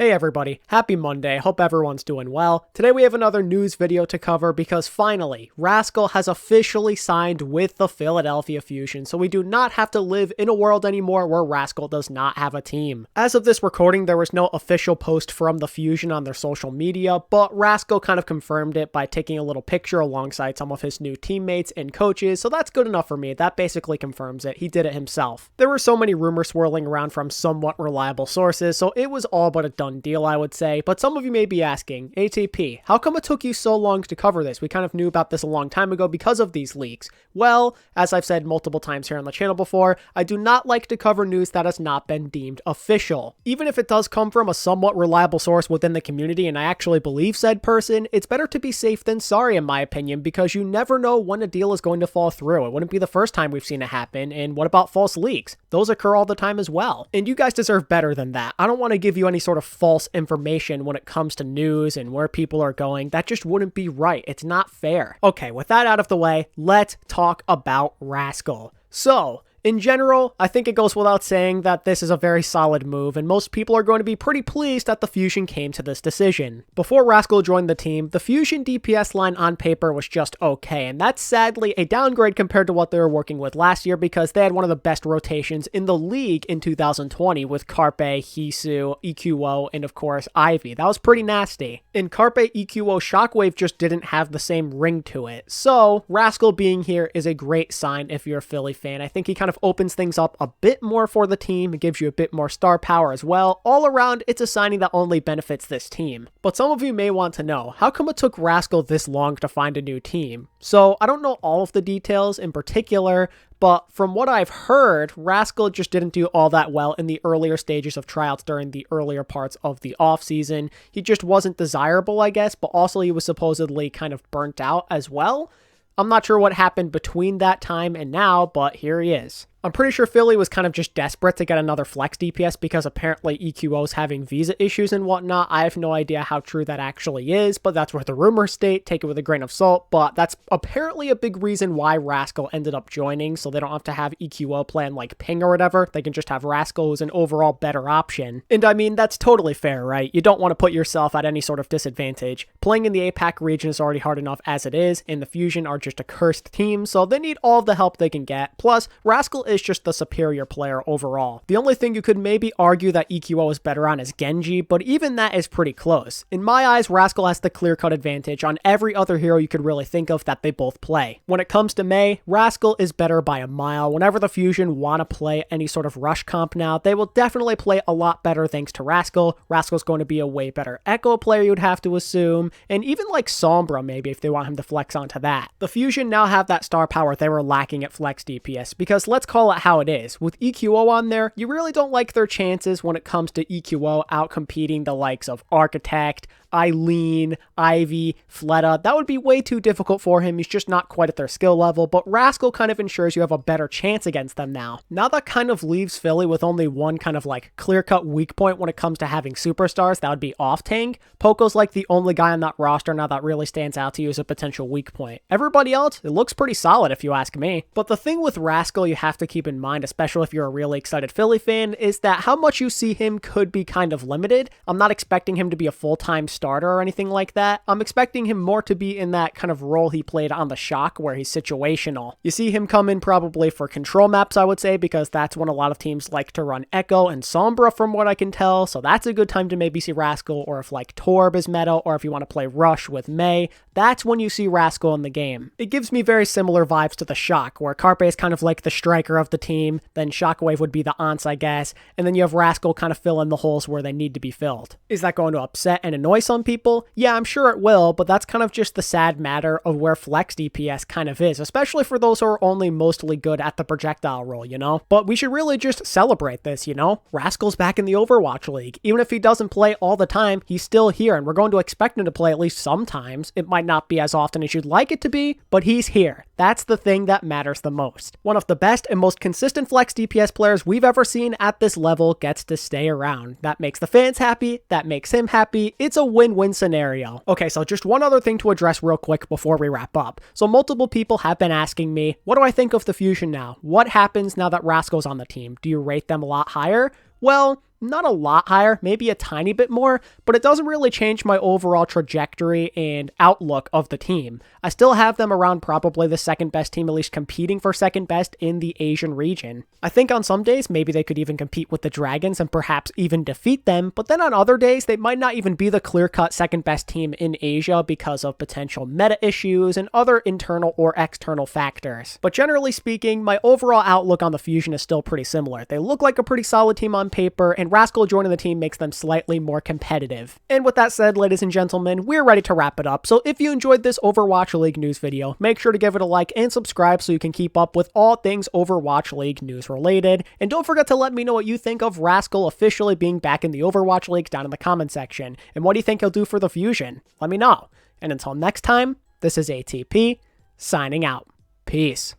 Hey everybody, happy Monday, hope everyone's doing well. Today we have another news video to cover because finally, Rascal has officially signed with the Philadelphia Fusion, so we do not have to live in a world anymore where Rascal does not have a team. As of this recording, there was no official post from the Fusion on their social media, but Rascal kind of confirmed it by taking a little picture alongside some of his new teammates and coaches, so that's good enough for me. That basically confirms it. He did it himself. There were so many rumors swirling around from somewhat reliable sources, so it was all but a done deal, I would say. But some of you may be asking, ATP, how come it took you so long to cover this? We kind of knew about this a long time ago because of these leaks. Well, as I've said multiple times here on the channel before, I do not like to cover news that has not been deemed official. Even if it does come from a somewhat reliable source within the community and I actually believe said person, it's better to be safe than sorry in my opinion, because you never know when a deal is going to fall through. It wouldn't be the first time we've seen it happen. And what about false leaks? Those occur all the time as well. And you guys deserve better than that. I don't want to give you any sort of false information when it comes to news and where people are going. That just wouldn't be right. It's not fair. Okay, with that out of the way, let's talk about Rascal. So, in general, I think it goes without saying that this is a very solid move, and most people are going to be pretty pleased that the Fusion came to this decision. Before Rascal joined the team, the Fusion DPS line on paper was just okay, and that's sadly a downgrade compared to what they were working with last year because they had one of the best rotations in the league in 2020 with Carpe, Hisu, EQO, and of course Ivy. That was pretty nasty. And Carpe, EQO, Shockwave just didn't have the same ring to it. So, Rascal being here is a great sign if you're a Philly fan. I think he kind of opens things up a bit more for the team. It gives you a bit more star power as well. All around, it's a signing that only benefits this team. But some of you may want to know, how come it took Rascal this long to find a new team? So I don't know all of the details in particular, but from what I've heard, Rascal just didn't do all that well in the earlier stages of tryouts during the earlier parts of the offseason. He just wasn't desirable, I guess, but also he was supposedly kind of burnt out as well. I'm not sure what happened between that time and now, but here he is. I'm pretty sure Philly was kind of just desperate to get another flex DPS because apparently EQO's having visa issues and whatnot. I have no idea how true that actually is, but that's where the rumors state. Take it with a grain of salt, but that's apparently a big reason why Rascal ended up joining, so they don't have to have EQO plan like Ping or whatever. They can just have Rascal, who's an overall better option. And I mean, that's totally fair, right? You don't want to put yourself at any sort of disadvantage. Playing in the APAC region is already hard enough as it is, and the Fusion are just a cursed team, so they need all the help they can get. Plus, Rascal is just the superior player overall. The only thing you could maybe argue that EQO is better on is Genji, but even that is pretty close. In my eyes, Rascal has the clear-cut advantage on every other hero you could really think of that they both play. When it comes to Mei, Rascal is better by a mile. Whenever the Fusion want to play any sort of rush comp now, they will definitely play a lot better thanks to Rascal. Rascal's going to be a way better Echo player, you'd have to assume, and even like Sombra maybe if they want him to flex onto that. The Fusion now have that star power they were lacking at flex DPS, because let's call it how it is. With EQO on there, you really don't like their chances when it comes to EQO outcompeting the likes of Architect, Eileen, Ivy, Fleta. That would be way too difficult for him. He's just not quite at their skill level, but Rascal kind of ensures you have a better chance against them now. Now that kind of leaves Philly with only one kind of like clear-cut weak point when it comes to having superstars. That would be off-tank. Poco's like the only guy on that roster now that really stands out to you as a potential weak point. Everybody else, it looks pretty solid if you ask me. But the thing with Rascal you have to keep in mind, especially if you're a really excited Philly fan, is that how much you see him could be kind of limited. I'm not expecting him to be a full-time starter or anything like that. I'm expecting him more to be in that kind of role he played on the Shock where he's situational. You see him come in probably for control maps, I would say, because that's when a lot of teams like to run Echo and Sombra from what I can tell, so that's a good time to maybe see Rascal, or if like Torb is meta, or if you want to play Rush with Mei, that's when you see Rascal in the game. It gives me very similar vibes to the Shock, where Carpe is kind of like the striker of the team, then Shockwave would be the Once, I guess, and then you have Rascal kind of fill in the holes where they need to be filled. Is that going to upset and annoy some people? Yeah, I'm sure it will, but that's kind of just the sad matter of where flex DPS kind of is, especially for those who are only mostly good at the projectile role, you know? But we should really just celebrate this, you know? Rascal's back in the Overwatch League. Even if he doesn't play all the time, he's still here, and we're going to expect him to play at least sometimes. It might not be as often as you'd like it to be, but he's here. That's the thing that matters the most. One of the best and most consistent flex DPS players we've ever seen at this level gets to stay around. That makes the fans happy, that makes him happy. It's a win-win scenario. Okay, so just one other thing to address real quick before we wrap up. So multiple people have been asking me, what do I think of the Fusion now? What happens now that Rascal's on the team? Do you rate them a lot higher? Well, not a lot higher, maybe a tiny bit more, but it doesn't really change my overall trajectory and outlook of the team. I still have them around probably the second best team, at least competing for second best in the Asian region. I think on some days, maybe they could even compete with the Dragons and perhaps even defeat them, but then on other days, they might not even be the clear-cut second best team in Asia because of potential meta issues and other internal or external factors. But generally speaking, my overall outlook on the Fusion is still pretty similar. They look like a pretty solid team on paper, and Rascal joining the team makes them slightly more competitive. And with that said, ladies and gentlemen, we're ready to wrap it up. So if you enjoyed this Overwatch League news video, make sure to give it a like and subscribe so you can keep up with all things Overwatch League news related. And don't forget to let me know what you think of Rascal officially being back in the Overwatch League down in the comment section. And what do you think he'll do for the Fusion? Let me know. And until next time, this is ATP, signing out. Peace.